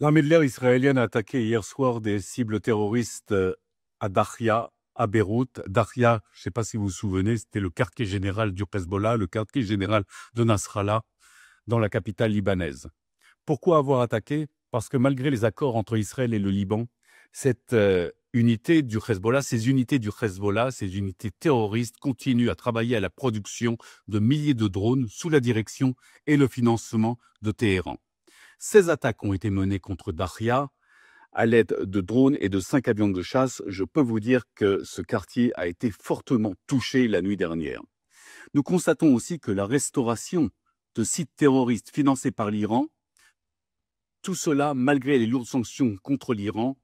L'armée de l'air israélienne a attaqué hier soir des cibles terroristes à Dakhla, à Beyrouth. Dakhla, je ne sais pas si vous vous souvenez, c'était le quartier général du Hezbollah, le quartier général de Nasrallah, dans la capitale libanaise. Pourquoi avoir attaqué? Parce que malgré les accords entre Israël et le Liban, cette unité du Hezbollah, ces unités du Hezbollah, ces unités terroristes continuent à travailler à la production de milliers de drones sous la direction et le financement de Téhéran. Ces attaques ont été menées contre Dakhla à l'aide de drones et de 5 avions de chasse. Je peux vous dire que ce quartier a été fortement touché la nuit dernière. Nous constatons aussi que la restauration de sites terroristes financés par l'Iran, tout cela, malgré les lourdes sanctions contre l'Iran,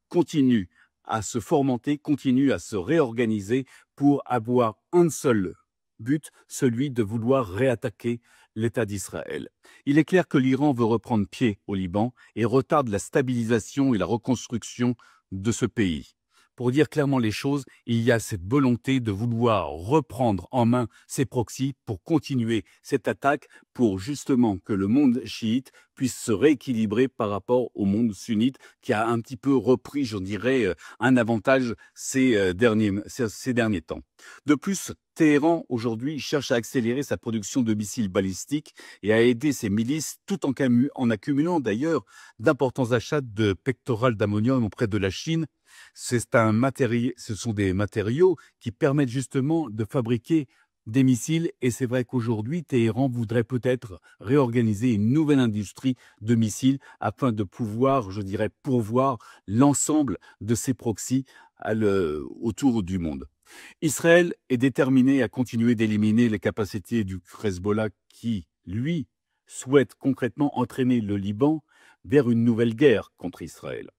continue à se formenter, continue à se réorganiser pour avoir un seul but, celui de vouloir réattaquer l'État d'Israël. Il est clair que l'Iran veut reprendre pied au Liban et retarde la stabilisation et la reconstruction de ce pays. Pour dire clairement les choses, il y a cette volonté de vouloir reprendre en main ces proxys pour continuer cette attaque, pour justement que le monde chiite puisse se rééquilibrer par rapport au monde sunnite qui a un petit peu repris, je dirais, un avantage ces derniers temps. De plus, Téhéran aujourd'hui cherche à accélérer sa production de missiles balistiques et à aider ses milices tout en accumulant d'ailleurs d'importants achats de pectoral d'ammonium auprès de la Chine. Ce sont des matériaux qui permettent justement de fabriquer des missiles et c'est vrai qu'aujourd'hui, Téhéran voudrait peut-être réorganiser une nouvelle industrie de missiles afin de pouvoir, je dirais, pourvoir l'ensemble de ces proxys autour du monde. Israël est déterminé à continuer d'éliminer les capacités du Hezbollah qui, lui, souhaite concrètement entraîner le Liban vers une nouvelle guerre contre Israël.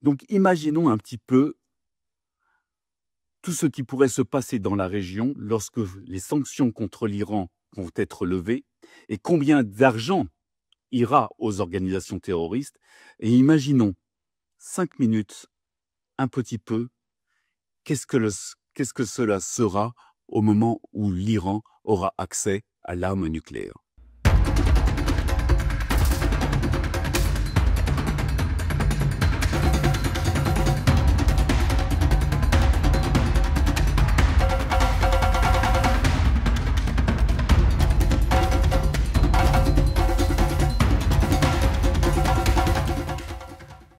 Donc imaginons un petit peu tout ce qui pourrait se passer dans la région lorsque les sanctions contre l'Iran vont être levées et combien d'argent ira aux organisations terroristes. Et imaginons 5 minutes, un petit peu, qu'est-ce que cela sera au moment où l'Iran aura accès à l'arme nucléaire.